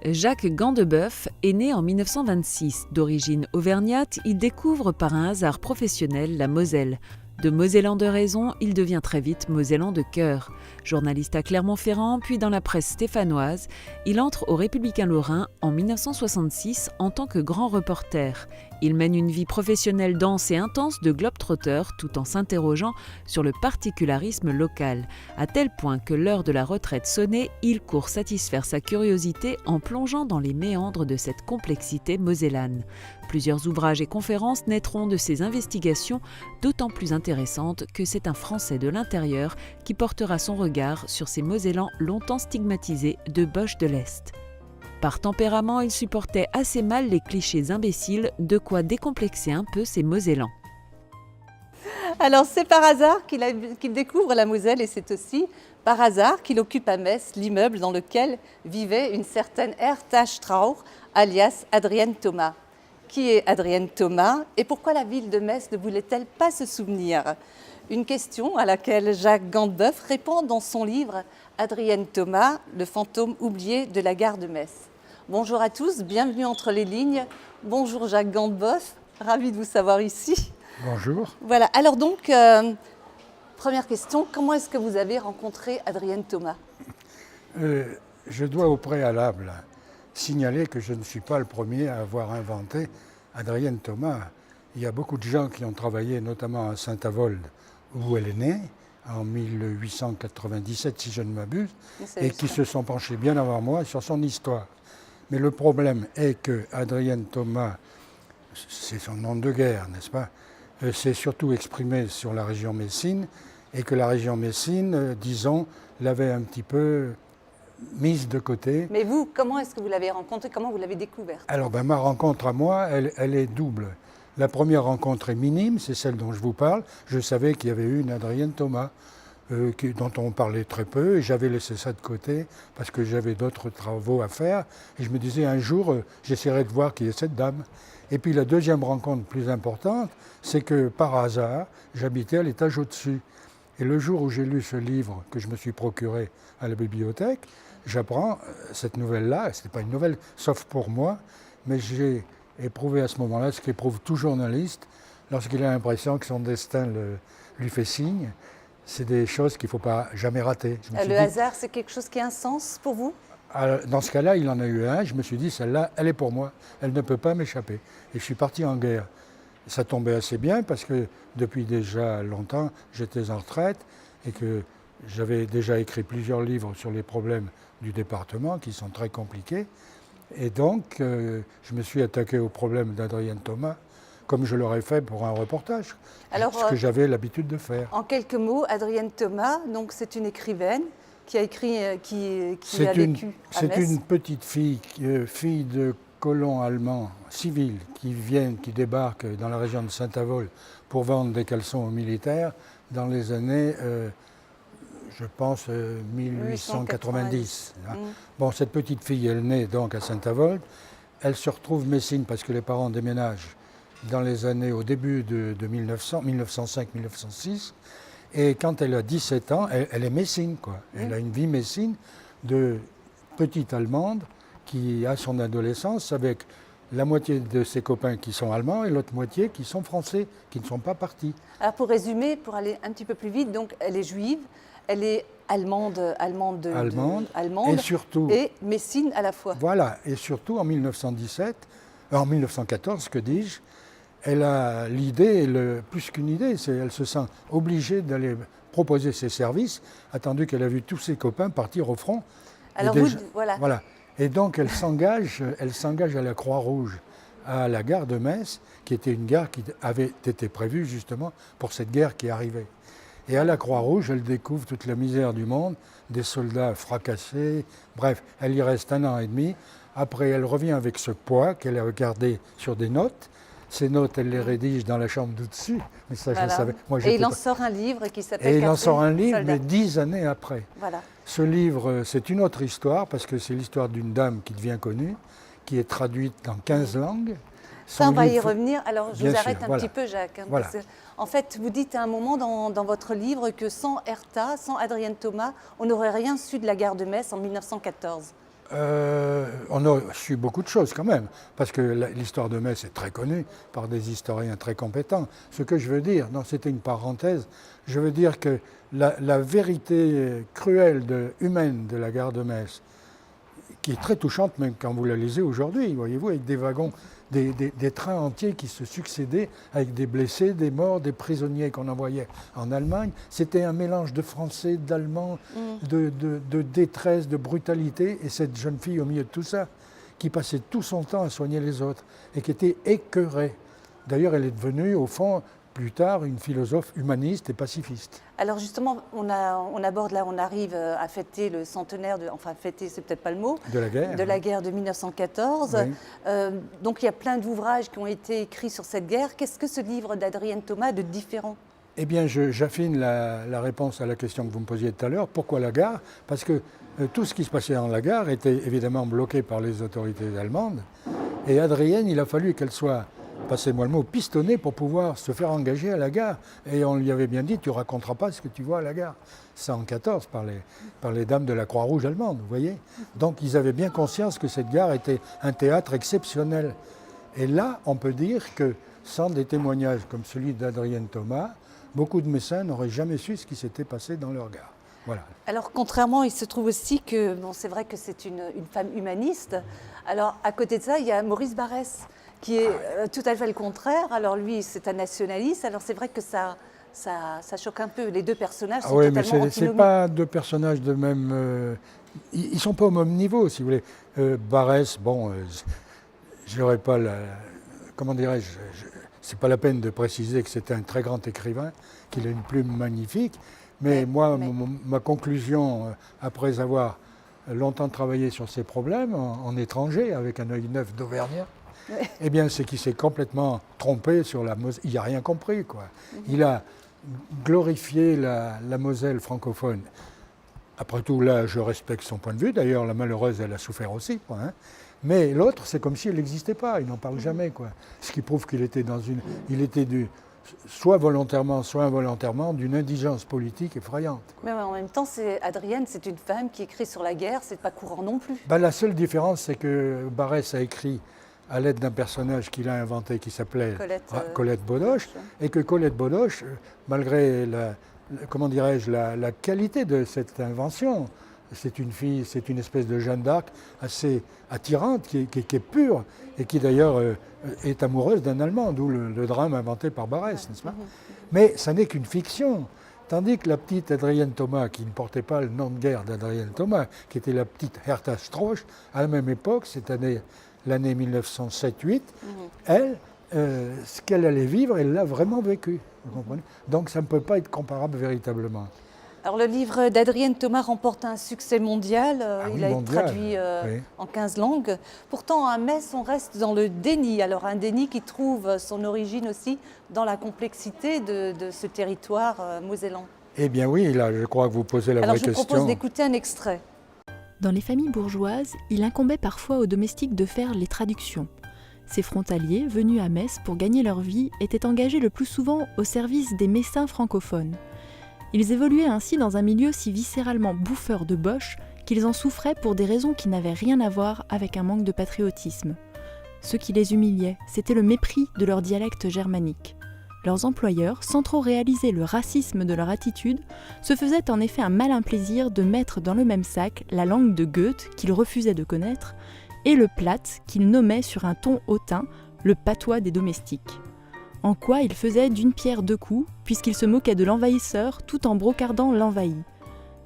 Jacques Gandebeuf est né en 1926. D'origine auvergnate, il découvre par un hasard professionnel la Moselle. De Mosellan de raison, il devient très vite Mosellan de cœur. Journaliste à Clermont-Ferrand, puis dans la presse stéphanoise, il entre au Républicain Lorrain en 1966 en tant que grand reporter. Il mène une vie professionnelle dense et intense de globe-trotter tout en s'interrogeant sur le particularisme local, à tel point que l'heure de la retraite sonnée, il court satisfaire sa curiosité en plongeant dans les méandres de cette complexité mosellane. Plusieurs ouvrages et conférences naîtront de ces investigations, d'autant plus intéressantes que c'est un Français de l'intérieur qui portera son regard sur ces Mosellans longtemps stigmatisés de Boche de l'Est. Par tempérament, il supportait assez mal les clichés imbéciles, de quoi décomplexer un peu ces Mosellans. Alors c'est par hasard qu'il découvre la Moselle et c'est aussi par hasard qu'il occupe à Metz l'immeuble dans lequel vivait une certaine Hertha Strauch, alias Adrienne Thomas. Qui est Adrienne Thomas et pourquoi la ville de Metz ne voulait-elle pas se souvenir? Une question à laquelle Jacques Gandebeuf répond dans son livre Adrienne Thomas, le fantôme oublié de la gare de Metz. Bonjour à tous, bienvenue entre les lignes. Bonjour Jacques Gandebeuf, ravi de vous savoir ici. Bonjour. Voilà, alors donc, première question, comment est-ce que vous avez rencontré Adrienne Thomas? Je dois au préalable signaler que je ne suis pas le premier à avoir inventé Adrienne Thomas. Il y a beaucoup de gens qui ont travaillé, notamment à Saint-Avold, où elle est née, en 1897, si je ne m'abuse, et qui se sont penchés bien avant moi sur son histoire. Mais le problème est que Adrienne Thomas, c'est son nom de guerre, n'est-ce pas, s'est surtout exprimé sur la région Messine, et que la région Messine, disons, l'avait un petit peu mise de côté. Mais vous, comment est-ce que vous l'avez rencontrée? Comment vous l'avez découverte? Alors, ma rencontre à moi, elle est double. La première rencontre est minime, c'est celle dont je vous parle. Je savais qu'il y avait eu une Adrienne Thomas, dont on parlait très peu, et j'avais laissé ça de côté parce que j'avais d'autres travaux à faire. Et je me disais, un jour, j'essaierai de voir qui est cette dame. Et puis la deuxième rencontre plus importante, c'est que par hasard, j'habitais à l'étage au-dessus. Et le jour où j'ai lu ce livre que je me suis procuré à la bibliothèque, j'apprends cette nouvelle-là. Ce n'était pas une nouvelle, sauf pour moi, mais j'ai éprouvé à ce moment-là ce qu'éprouve tout journaliste lorsqu'il a l'impression que son destin lui fait signe. C'est des choses qu'il ne faut pas jamais rater. Hasard, c'est quelque chose qui a un sens pour vous? Dans ce cas-là, il en a eu un. Je me suis dit, celle-là, elle est pour moi. Elle ne peut pas m'échapper. Et je suis parti en guerre. Ça tombait assez bien parce que depuis déjà longtemps, j'étais en retraite et que j'avais déjà écrit plusieurs livres sur les problèmes du département qui sont très compliqués. Et donc, je me suis attaqué au problème d'Adrienne Thomas, comme je l'aurais fait pour un reportage, ce que j'avais l'habitude de faire. En quelques mots, Adrienne Thomas, donc c'est une écrivaine qui a écrit, qui a vécu à Metz. C'est une petite fille, fille de colons allemands civils qui débarquent dans la région de Saint-Avold pour vendre des caleçons aux militaires dans les années, je pense, 1890. Hein. Bon, cette petite fille, elle naît donc à Saint-Avold. Elle se retrouve Messine parce que les parents déménagent dans les années au début de 1905-1906. Et quand elle a 17 ans, elle est Messine, quoi. Elle a une vie Messine de petite Allemande qui a son adolescence avec la moitié de ses copains qui sont allemands et l'autre moitié qui sont français, qui ne sont pas partis. Alors pour résumer, pour aller un petit peu plus vite, donc elle est juive, elle est allemande et surtout et Messine à la fois. Voilà, et surtout en 1914, que dis-je, elle a l'idée, plus qu'une idée, elle se sent obligée d'aller proposer ses services, attendu qu'elle a vu tous ses copains partir au front. Alors voilà. Et donc elle s'engage à la Croix-Rouge, à la gare de Metz, qui était une gare qui avait été prévue justement pour cette guerre qui arrivait. Et à la Croix-Rouge, elle découvre toute la misère du monde, des soldats fracassés, bref, elle y reste 1 an et demi. Après, elle revient avec ce poids qu'elle a gardé sur des notes. Ces notes, elle les rédige dans la chambre d'au-dessus. Mais ça, je le savais. Moi, et il en sort un livre qui s'appelle Et il en sort un livre, mais 10 années après. Voilà. Ce livre, c'est une autre histoire, parce que c'est l'histoire d'une dame qui devient connue, qui est traduite dans 15 langues. Ça, on va y revenir. Alors, je vous arrête un petit peu, Jacques. Voilà. Parce que, en fait, vous dites à un moment dans votre livre que sans Hertha, sans Adrienne Thomas, on n'aurait rien su de la gare de Metz en 1914. On a su beaucoup de choses quand même, parce que l'histoire de Metz est très connue par des historiens très compétents. Ce que je veux dire, non, c'était une parenthèse, je veux dire que la vérité cruelle, humaine de la gare de Metz, qui est très touchante même quand vous la lisez aujourd'hui, voyez-vous, avec des wagons, des trains entiers qui se succédaient, avec des blessés, des morts, des prisonniers qu'on envoyait en Allemagne. C'était un mélange de français, d'allemand, de détresse, de brutalité, et cette jeune fille au milieu de tout ça, qui passait tout son temps à soigner les autres, et qui était écœurée. D'ailleurs, elle est devenue, au fond, plus tard, une philosophe humaniste et pacifiste. Alors justement, on aborde là, on arrive à fêter le centenaire, enfin fêter, c'est peut-être pas le mot, de la guerre de 1914. Oui. Donc il y a plein d'ouvrages qui ont été écrits sur cette guerre. Qu'est-ce que ce livre d'Adrienne Thomas de différent? Eh bien, j'affine la réponse à la question que vous me posiez tout à l'heure. Pourquoi la gare? Parce que tout ce qui se passait dans la gare était évidemment bloqué par les autorités allemandes. Et Adrienne, il a fallu qu'elle soit, passez-moi le mot, pistonné pour pouvoir se faire engager à la gare. Et on lui avait bien dit, tu ne raconteras pas ce que tu vois à la gare. C'est en 1914 par les dames de la Croix-Rouge allemande, vous voyez. Donc ils avaient bien conscience que cette gare était un théâtre exceptionnel. Et là, on peut dire que sans des témoignages comme celui d'Adrienne Thomas, beaucoup de médecins n'auraient jamais su ce qui s'était passé dans leur gare. Voilà. Alors contrairement, il se trouve aussi que, bon, c'est vrai que c'est une femme humaniste. Alors à côté de ça, il y a Maurice Barrès, qui est tout à fait le contraire. Alors lui, c'est un nationaliste. Alors c'est vrai que ça choque un peu. Les deux personnages sont totalement antinomiques. Mais c'est pas deux personnages de même... ils ne sont pas au même niveau, si vous voulez. Barrès, bon, je n'aurais pas la... Comment dirais-je, c'est pas la peine de préciser que c'était un très grand écrivain, qu'il a une plume magnifique. Mais ma conclusion, après avoir longtemps travaillé sur ces problèmes, en étranger, avec un œil neuf d'Auvergnat, eh bien, c'est qu'il s'est complètement trompé sur la Moselle. Il n'a rien compris, quoi. Il a glorifié la Moselle francophone. Après tout, là, je respecte son point de vue. D'ailleurs, la malheureuse, elle a souffert aussi, quoi, hein. Mais l'autre, c'est comme si elle n'existait pas. Il n'en parle jamais, quoi. Ce qui prouve qu'il était soit volontairement, soit involontairement, d'une indigence politique effrayante. Mais en même temps, Adrienne, c'est une femme qui écrit sur la guerre, c'est pas courant non plus. La seule différence, c'est que Barrès a écrit à l'aide d'un personnage qu'il a inventé qui s'appelait Colette Beaudoche, et que Colette Beaudoche, malgré la qualité de cette invention, c'est une fille, c'est une espèce de Jeanne d'Arc assez attirante, qui est pure, et qui d'ailleurs est amoureuse d'un Allemand, d'où le drame inventé par Barrès, n'est-ce pas? Mais ça n'est qu'une fiction. Tandis que la petite Adrienne Thomas, qui ne portait pas le nom de guerre d'Adrienne Thomas, qui était la petite Hertha Strauch, à la même époque, l'année 1907-8, elle, ce qu'elle allait vivre, elle l'a vraiment vécu. Vous comprenez? Donc ça ne peut pas être comparable véritablement. Alors le livre d'Adrienne Thomas remporte un succès mondial, il a été traduit en 15 langues. Pourtant à Metz, on reste dans le déni. Alors un déni qui trouve son origine aussi dans la complexité de ce territoire mosellan. Eh bien oui, là je crois que vous posez la vraie question. Alors je propose d'écouter un extrait. Dans les familles bourgeoises, il incombait parfois aux domestiques de faire les traductions. Ces frontaliers, venus à Metz pour gagner leur vie, étaient engagés le plus souvent au service des messins francophones. Ils évoluaient ainsi dans un milieu si viscéralement bouffeur de boches qu'ils en souffraient pour des raisons qui n'avaient rien à voir avec un manque de patriotisme. Ce qui les humiliait, c'était le mépris de leur dialecte germanique. Leurs employeurs, sans trop réaliser le racisme de leur attitude, se faisaient en effet un malin plaisir de mettre dans le même sac la langue de Goethe, qu'ils refusaient de connaître, et le platt, qu'ils nommaient sur un ton hautain le patois des domestiques. En quoi ils faisaient d'une pierre deux coups, puisqu'ils se moquaient de l'envahisseur tout en brocardant l'envahi.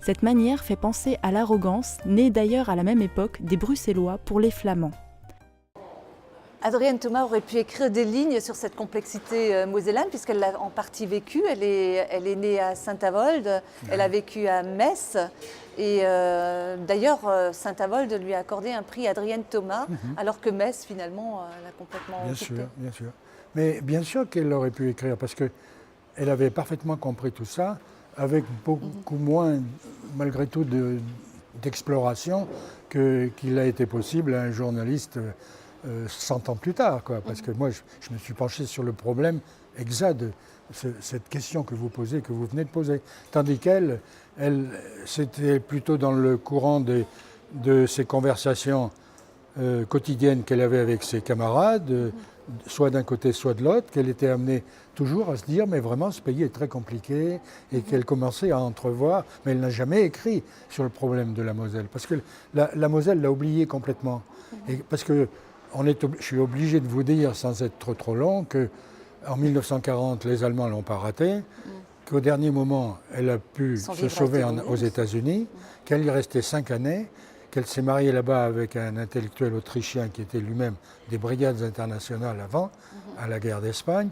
Cette manière fait penser à l'arrogance, née d'ailleurs à la même époque des Bruxellois pour les Flamands. Adrienne Thomas aurait pu écrire des lignes sur cette complexité mosellane, puisqu'elle l'a en partie vécue. Elle est née à Saint-Avold, elle a vécu à Metz. Et d'ailleurs, Saint-Avold lui a accordé un prix Adrienne Thomas, alors que Metz, finalement, l'a complètement occupé. Bien sûr. Mais bien sûr qu'elle aurait pu écrire, parce qu'elle avait parfaitement compris tout ça, avec beaucoup moins, malgré tout, d'exploration qu'il a été possible à un journaliste 100 ans plus tard, quoi. Parce que moi, je me suis penché sur le problème exact de cette question que vous posez, que vous venez de poser. Tandis qu'elle, c'était plutôt dans le courant de ces conversations quotidiennes qu'elle avait avec ses camarades, soit d'un côté, soit de l'autre, qu'elle était amenée toujours à se dire, mais vraiment, ce pays est très compliqué, et qu'elle commençait à entrevoir, mais elle n'a jamais écrit sur le problème de la Moselle, parce que la Moselle l'a oublié complètement. Et parce que je suis obligé de vous dire, sans être trop long, qu'en 1940, les Allemands ne l'ont pas raté, qu'au dernier moment, elle a pu se sauver aux États-Unis, qu'elle y restait 5 années, qu'elle s'est mariée là-bas avec un intellectuel autrichien qui était lui-même des brigades internationales avant, à la guerre d'Espagne,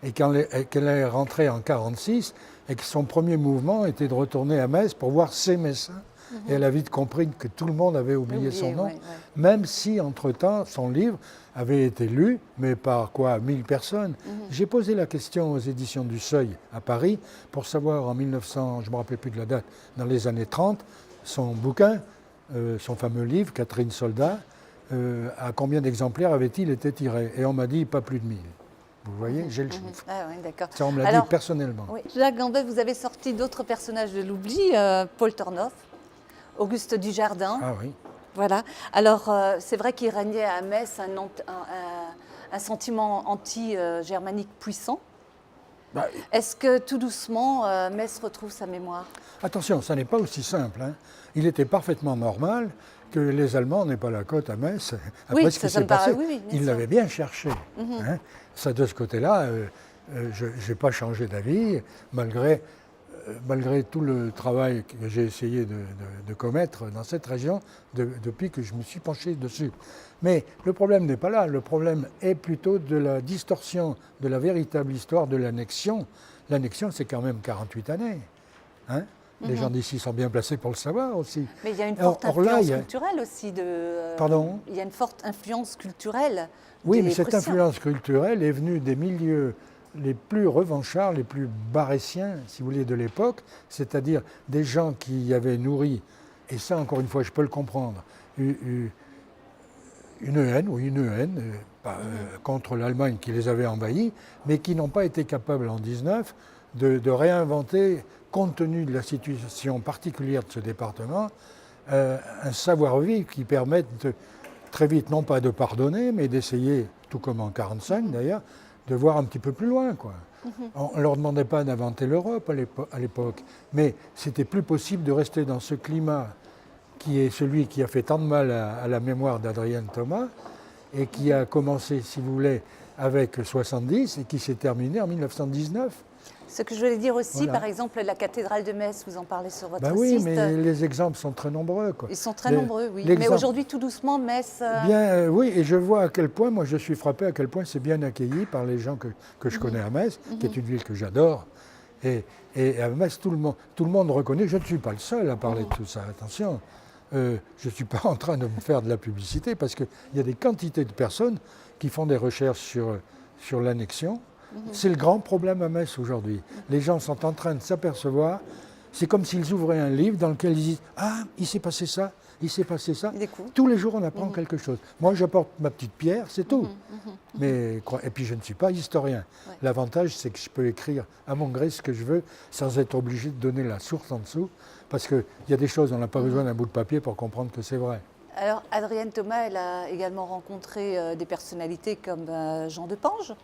et qu'elle est rentrée en 1946, et que son premier mouvement était de retourner à Metz pour voir ses médecins. Et elle a vite compris que tout le monde avait oublié son nom, même si, entre-temps, son livre avait été lu, mais par 1000 personnes. J'ai posé la question aux éditions du Seuil à Paris pour savoir en 1900, je ne me rappelle plus de la date, dans les années 30, son bouquin, son fameux livre, Catherine Soldat, à combien d'exemplaires avait-il été tiré? Et on m'a dit pas plus de 1000. Vous voyez, j'ai le chiffre. Ah oui, d'accord. Ça, on me l'a dit personnellement. Oui. Jacques Gambette, vous avez sorti d'autres personnages de l'oubli, Paul Tornoff, Auguste Dujardin. Ah oui. Voilà. Alors, c'est vrai qu'il régnait à Metz un sentiment anti-germanique puissant. Est-ce que tout doucement, Metz retrouve sa mémoire? Attention, ça n'est pas aussi simple. Hein. Il était parfaitement normal que les Allemands n'aient pas la côte à Metz. Après ce qui s'est passé, ils l'avaient bien cherché. Hein. Ça, de ce côté-là, je n'ai pas changé d'avis, malgré tout le travail que j'ai essayé de commettre dans cette région depuis que je me suis penché dessus. Mais le problème n'est pas là, le problème est plutôt de la distorsion de la véritable histoire de l'annexion. L'annexion, c'est quand même 48 années. Hein. Les gens d'ici sont bien placés pour le savoir aussi. Mais il y a une forte influence culturelle aussi. Pardon ? Il y a une forte influence culturelle. Oui, mais cette influence culturelle est venue des milieux les plus revanchards, les plus baréciens, si vous voulez, de l'époque, c'est-à-dire des gens qui avaient nourri, et ça, encore une fois, je peux le comprendre, une haine contre l'Allemagne qui les avait envahis, mais qui n'ont pas été capables en 19 de réinventer, compte tenu de la situation particulière de ce département, un savoir-vivre qui permette très vite, non pas de pardonner, mais d'essayer, tout comme en 1945 d'ailleurs, de voir un petit peu plus loin, quoi. On ne leur demandait pas d'inventer l'Europe à l'époque, mais c'était plus possible de rester dans ce climat qui est celui qui a fait tant de mal à la mémoire d'Adrienne Thomas et qui a commencé, si vous voulez, avec 70 et qui s'est terminé en 1919. Ce que je voulais dire aussi, par exemple, la cathédrale de Metz, vous en parlez sur votre site. Oui, mais les exemples sont très nombreux, quoi. Ils sont très nombreux, oui. Mais aujourd'hui, tout doucement, Metz... oui, et je vois à quel point, moi je suis frappé à quel point c'est bien accueilli par les gens que je connais à Metz, qui est une ville que j'adore. Et à Metz, tout le monde reconnaît, je ne suis pas le seul à parler de tout ça, attention. Je ne suis pas en train de me faire de la publicité, parce qu'il y a des quantités de personnes qui font des recherches sur l'annexion. C'est le grand problème à Metz aujourd'hui. Les gens sont en train de s'apercevoir, c'est comme s'ils ouvraient un livre dans lequel ils disent « Ah, il s'est passé ça, il s'est passé ça ». Tous les jours, on apprend quelque chose. Moi, j'apporte ma petite pierre, c'est tout. Et puis, je ne suis pas historien. L'avantage, c'est que je peux écrire à mon gré ce que je veux sans être obligé de donner la source en dessous, parce qu'il y a des choses, on n'a pas besoin d'un bout de papier pour comprendre que c'est vrai. Alors, Adrienne Thomas, elle a également rencontré des personnalités comme Jean Depange.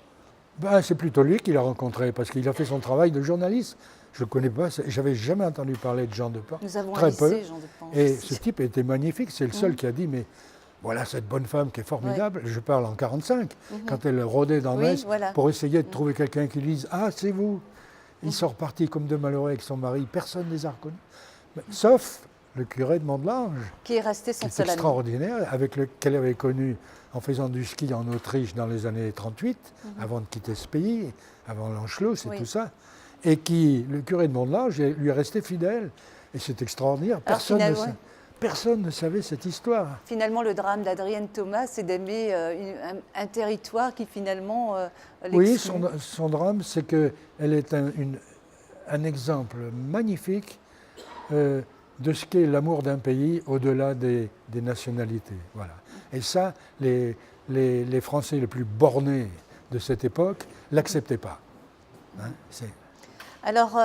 C'est plutôt lui qui l'a rencontré, parce qu'il a fait son travail de journaliste. Je ne connais pas, j'avais jamais entendu parler de Jean Depange. Nous avons très peu. Jean Depange. Et ce type était magnifique, c'est le seul qui a dit, mais voilà cette bonne femme qui est formidable. Je parle en 1945, quand elle rôdait dans Metz, pour essayer de trouver quelqu'un qui dise « Ah, c'est vous !» Ils sont repartis comme deux malheureux avec son mari, personne ne les a reconnus. Sauf le curé de Mont-de-Lange, qui est resté son seul ami. Extraordinaire, qu'elle avait connu en faisant du ski en Autriche dans les années 38, avant de quitter ce pays, avant l'Anschluss et tout ça, et le curé de Mont-de-Lange lui est resté fidèle. Et c'est extraordinaire, personne ne savait cette histoire. Finalement, le drame d'Adrienne Thomas, c'est d'aimer un territoire qui finalement Oui, son drame, c'est qu'elle est un exemple magnifique de ce qu'est l'amour d'un pays au-delà des nationalités. Voilà. Et ça, les Français les plus bornés de cette époque ne l'acceptaient pas. Hein, Alors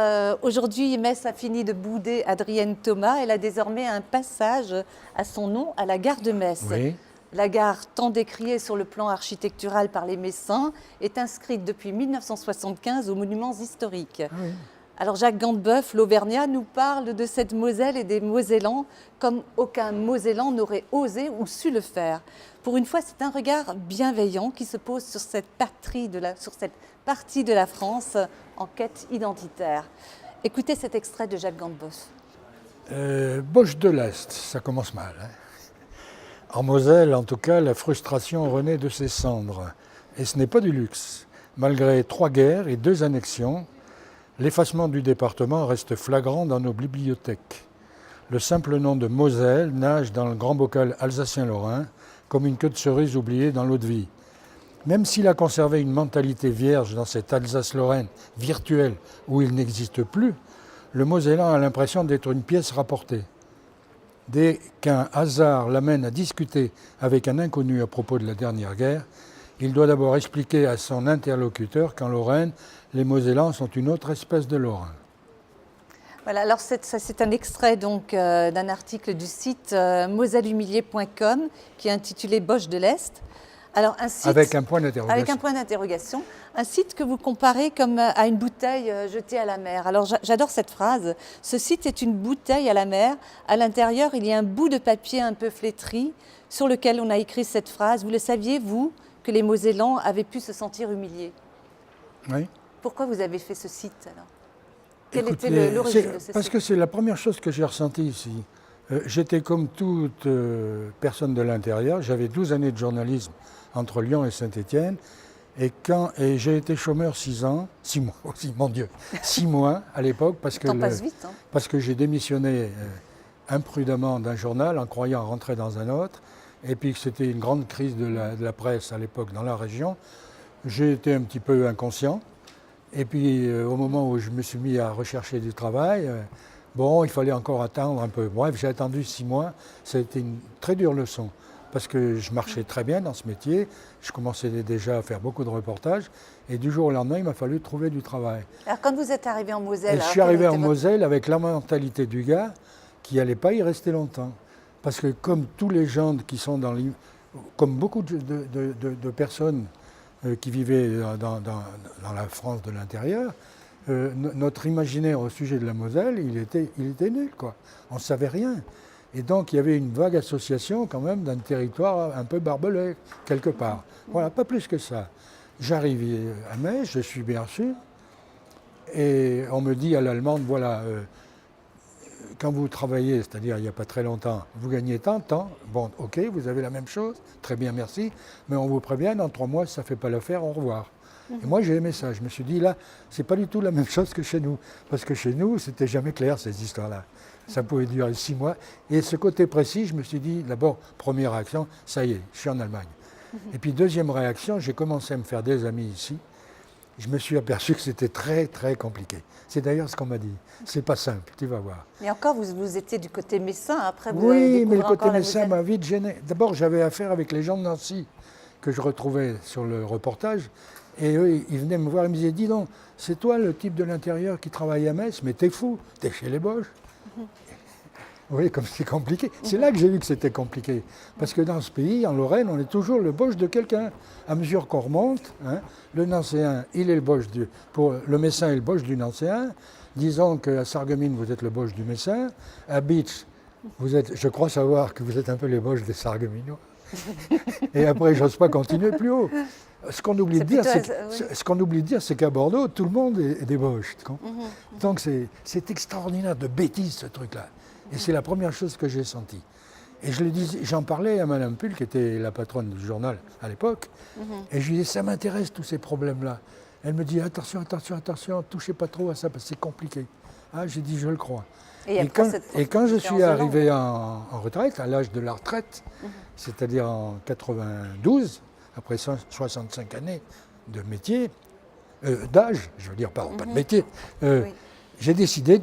aujourd'hui, Metz a fini de bouder Adrienne Thomas. Elle a désormais un passage à son nom à la gare de Metz. Oui. La gare, tant décriée sur le plan architectural par les Messins, est inscrite depuis 1975 aux monuments historiques. Ah oui. Alors Jacques Gandebeuf, l'Auvergnat, nous parle de cette Moselle et des Mosellans comme aucun Mosellan n'aurait osé ou su le faire. Pour une fois, c'est un regard bienveillant qui se pose sur cette partie de la France en quête identitaire. Écoutez cet extrait de Jacques Gandebeuf. Boche de l'Est, ça commence mal. Hein. En Moselle, en tout cas, la frustration renaît de ses cendres. Et ce n'est pas du luxe. Malgré 3 guerres et 2 annexions, l'effacement du département reste flagrant dans nos bibliothèques. Le simple nom de Moselle nage dans le grand bocal alsacien-lorrain comme une queue de cerise oubliée dans l'eau de vie. Même s'il a conservé une mentalité vierge dans cette Alsace-Lorraine virtuelle où il n'existe plus, le Mosellan a l'impression d'être une pièce rapportée. Dès qu'un hasard l'amène à discuter avec un inconnu à propos de la dernière guerre, il doit d'abord expliquer à son interlocuteur qu'en Lorraine, les Mosellans sont une autre espèce de Lorrain. Voilà, alors c'est un extrait donc d'un article du site mosellehumilié.com qui est intitulé Boche de l'Est. Alors, un site, avec un point d'interrogation. Avec un point d'interrogation. Un site que vous comparez comme à une bouteille jetée à la mer. Alors j'adore cette phrase. Ce site est une bouteille à la mer. À l'intérieur, il y a un bout de papier un peu flétri sur lequel on a écrit cette phrase. Vous le saviez, vous, que les Mosellans avaient pu se sentir humiliés? Oui. Pourquoi vous avez fait ce site alors? Quelle Écoutez, était l'origine de ce parce site? que c'est la première chose que j'ai ressentie ici. J'étais comme toute personne de l'intérieur. J'avais 12 années de journalisme entre Lyon et Saint-Étienne. Et j'ai été chômeur 6 mois aussi, mon Dieu, 6 mois à l'époque, parce passe vite, hein. Parce que j'ai démissionné imprudemment d'un journal en croyant rentrer dans un autre, et puis que c'était une grande crise de la presse à l'époque dans la région. J'ai été un petit peu inconscient, et puis au moment où je me suis mis à rechercher du travail, il fallait encore attendre un peu. Bref, j'ai attendu 6 mois, ça a été une très dure leçon. Parce que je marchais très bien dans ce métier, je commençais déjà à faire beaucoup de reportages, et du jour au lendemain, il m'a fallu trouver du travail. Alors quand vous êtes arrivé en Moselle... Et je suis arrivé en Moselle avec la mentalité du gars qui n'allait pas y rester longtemps. Parce que comme tous les gens qui sont comme beaucoup de personnes qui vivaient dans la France de l'intérieur, notre imaginaire au sujet de la Moselle, il était nul, quoi. On ne savait rien. Et donc, il y avait une vague association quand même d'un territoire un peu barbelé, quelque part. Voilà, pas plus que ça. J'arrive à Metz, je suis bien reçu, et on me dit à l'allemande, voilà, quand vous travaillez, c'est-à-dire il n'y a pas très longtemps, vous gagnez tant, bon, ok, vous avez la même chose, très bien, merci, mais on vous prévient, dans 3 mois, ça ne fait pas l'affaire, au revoir. Et moi, j'ai aimé ça. Je me suis dit, là, c'est pas du tout la même chose que chez nous. Parce que chez nous, c'était jamais clair, ces histoires-là. Ça pouvait durer 6 mois. Et ce côté précis, je me suis dit, d'abord, première réaction, ça y est, je suis en Allemagne. Et puis, deuxième réaction, j'ai commencé à me faire des amis ici. Je me suis aperçu que c'était très, très compliqué. C'est d'ailleurs ce qu'on m'a dit. C'est pas simple, tu vas voir. Mais encore, vous étiez du côté messin, après vous avez Oui, découvert mais le côté encore la messin Moselle. m'a vite gêné. D'abord, j'avais affaire avec les gens de Nancy que je retrouvais sur le reportage. Et eux, ils venaient me voir, ils me disaient, dis donc, c'est toi le type de l'intérieur qui travaille à Metz, mais t'es fou, t'es chez les Boches. Oui, comme c'est compliqué. C'est là que j'ai vu que c'était compliqué. Parce que dans ce pays, en Lorraine, on est toujours le Boche de quelqu'un. À mesure qu'on remonte, hein, le Nancéen, il est le Boche le Messin est le Boche du Nancéen. Disons qu'à Sarreguemines, vous êtes le Boche du Messin. À Bitche, je crois savoir que vous êtes un peu les Boches des Sarregueminois. Et après, j'ose pas continuer plus haut. Ce qu'on oublie de dire, c'est qu'à Bordeaux, tout le monde est des Boches. Donc c'est extraordinaire de bêtises, ce truc-là. Et c'est la première chose que j'ai sentie. Et j'en parlais à Madame Pull, qui était la patronne du journal à l'époque, et je lui disais, ça m'intéresse tous ces problèmes-là. Elle me dit, attention, touchez pas trop à ça, parce que c'est compliqué. Ah, j'ai dit, je le crois. Et quand je suis arrivé en retraite, à l'âge de la retraite, c'est-à-dire en 92, après 65 années de métier, d'âge, je veux dire, pas de métier, j'ai décidé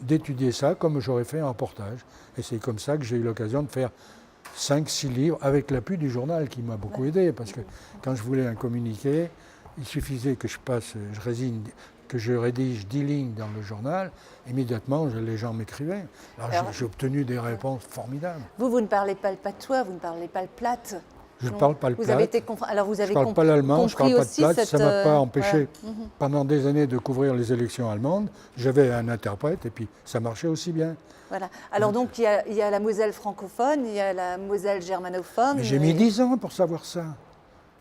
d'étudier ça comme j'aurais fait un reportage. Et c'est comme ça que j'ai eu l'occasion de faire 5-6 livres avec l'appui du journal qui m'a beaucoup aidé. Parce que quand je voulais un communiqué, il suffisait que je résigne que je rédige 10 lignes dans le journal, immédiatement les gens m'écrivaient. Alors j'ai obtenu des réponses formidables. Vous ne parlez pas le patois, vous ne parlez pas le plate. Je ne parle pas le Vous plate. avez été alors vous avez je ne parle pas l'allemand, je ne parle pas de plate. Ça ne m'a pas empêché pendant des années de couvrir les élections allemandes. J'avais un interprète et puis ça marchait aussi bien. Voilà. Alors donc il y a la Moselle francophone, il y a la Moselle germanophone. Mais j'ai mis 10 ans pour savoir ça.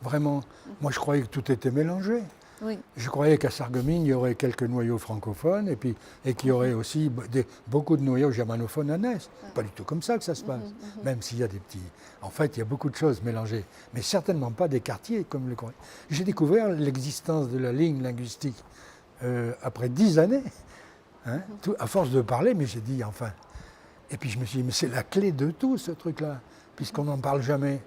Vraiment. Moi je croyais que tout était mélangé. Oui. Je croyais qu'à Sarreguemines, il y aurait quelques noyaux francophones et qu'il y aurait aussi beaucoup de noyaux germanophones à Ness. Pas du tout comme ça que ça se passe. Même s'il y a des petits... En fait, il y a beaucoup de choses mélangées, mais certainement pas des quartiers comme le croyait. J'ai découvert l'existence de la ligne linguistique après 10 années, hein, à force de parler, mais j'ai dit enfin... Et puis je me suis dit, mais c'est la clé de tout ce truc-là, puisqu'on n'en parle jamais.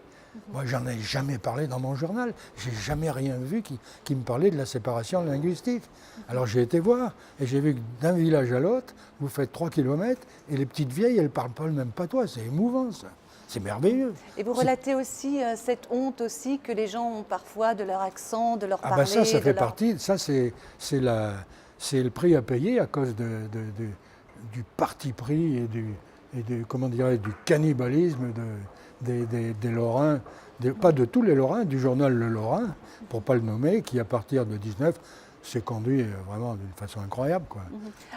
Moi, j'en ai jamais parlé dans mon journal. J'ai jamais rien vu qui me parlait de la séparation linguistique. Alors j'ai été voir et j'ai vu que d'un village à l'autre, vous faites 3 kilomètres et les petites vieilles, elles ne parlent pas le même patois. C'est émouvant, ça. C'est merveilleux. Et vous relatez aussi cette honte aussi que les gens ont parfois de leur accent, de leur parler. Ah ben ça fait partie. Ça, c'est le prix à payer à cause du parti pris et comment dirais, du cannibalisme des Lorrains, pas de tous les Lorrains, du journal Le Lorrain, pour ne pas le nommer, qui à partir de 19 s'est conduit vraiment d'une façon incroyable, quoi.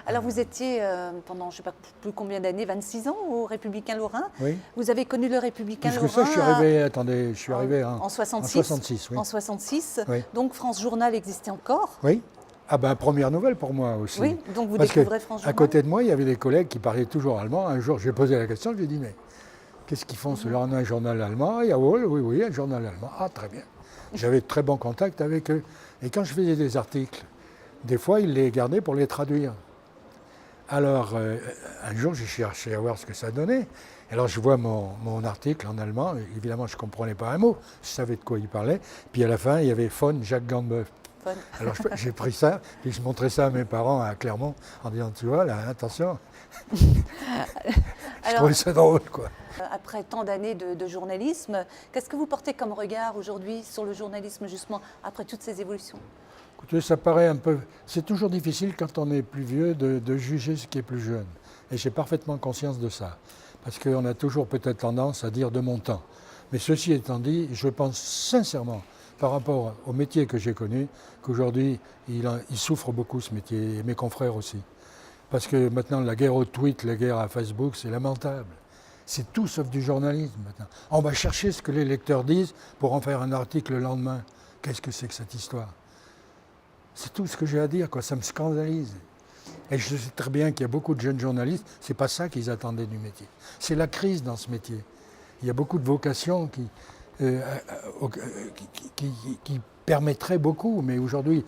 Alors vous étiez pendant je ne sais pas plus combien d'années, 26 ans au Républicain Lorrain. Oui. Vous avez connu le Républicain Plus Lorrain. que ça, je suis arrivé en 66. En 66, oui. En 66. Oui. Donc France Journal existait encore. Oui. Ah ben, première nouvelle pour moi aussi. Oui, donc vous Parce découvrez que France Journal. à côté de moi, il y avait des collègues qui parlaient toujours allemand. Un jour, j'ai posé la question, je lui ai dit, mais qu'est-ce qu'ils font ceux-là? On a un journal allemand. Et, oui, un journal allemand. Ah, très bien. J'avais de très bons contacts avec eux. Et quand je faisais des articles, des fois, ils les gardaient pour les traduire. Alors, un jour, j'ai cherché à voir ce que ça donnait. Alors, je vois mon article en allemand. Évidemment, je ne comprenais pas un mot. Je savais de quoi il parlait. Puis à la fin, il y avait von Jacques Gambeuf. Alors j'ai pris ça, puis je montrais ça à mes parents à Clermont en disant, tu vois, là, attention. Je trouvais ça drôle, quoi. Après tant d'années de journalisme, qu'est-ce que vous portez comme regard aujourd'hui sur le journalisme, justement, après toutes ces évolutions? Écoutez, ça paraît un peu... C'est toujours difficile quand on est plus vieux de juger ce qui est plus jeune. Et j'ai parfaitement conscience de ça. Parce qu'on a toujours peut-être tendance à dire de mon temps. Mais ceci étant dit, je pense sincèrement, par rapport au métier que j'ai connu, qu'aujourd'hui, il souffre beaucoup ce métier, et mes confrères aussi. Parce que maintenant, la guerre au tweet, la guerre à Facebook, c'est lamentable. C'est tout sauf du journalisme maintenant. On va chercher ce que les lecteurs disent pour en faire un article le lendemain. Qu'est-ce que c'est que cette histoire? C'est tout ce que j'ai à dire, quoi. Ça me scandalise. Et je sais très bien qu'il y a beaucoup de jeunes journalistes, c'est pas ça qu'ils attendaient du métier. C'est la crise dans ce métier. Il y a beaucoup de vocations qui permettrait beaucoup, mais aujourd'hui,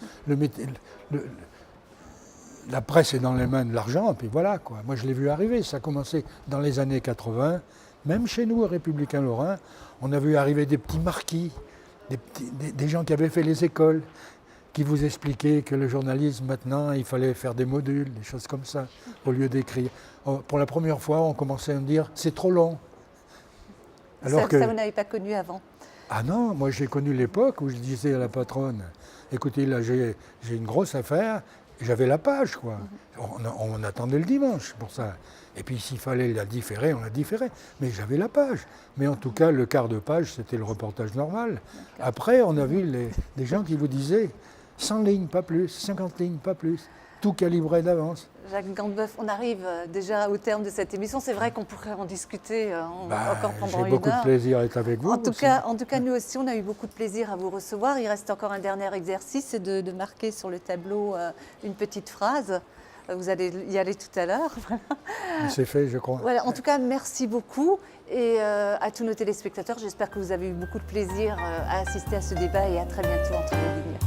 la presse est dans les mains de l'argent, et puis voilà, quoi. Moi, je l'ai vu arriver, ça a commencé dans les années 80, même chez nous, au Républicain Lorrain, on a vu arriver des petits marquis, des gens qui avaient fait les écoles, qui vous expliquaient que le journalisme, maintenant, il fallait faire des modules, des choses comme ça, au lieu d'écrire. Pour la première fois, on commençait à me dire, c'est trop long. Alors ça, vous n'avez pas connu avant? Ah non, moi j'ai connu l'époque où je disais à la patronne, écoutez, là j'ai une grosse affaire, j'avais la page, quoi. On attendait le dimanche pour ça. Et puis s'il fallait la différer, on la différait. Mais j'avais la page. Mais en tout cas, le quart de page, c'était le reportage normal. Après, on a vu des gens qui vous disaient 100 lignes, pas plus, 50 lignes, pas plus. Tout calibré d'avance. Jacques Gambeuf, on arrive déjà au terme de cette émission. C'est vrai qu'on pourrait en discuter encore pendant une heure. J'ai beaucoup de plaisir à être avec vous. En tout cas, nous aussi, on a eu beaucoup de plaisir à vous recevoir. Il reste encore un dernier exercice, c'est de marquer sur le tableau une petite phrase. Vous allez y aller tout à l'heure. Voilà. C'est fait, je crois. Voilà, en tout cas, merci beaucoup. Et à tous nos téléspectateurs, j'espère que vous avez eu beaucoup de plaisir à assister à ce débat et à très bientôt entre les lignes.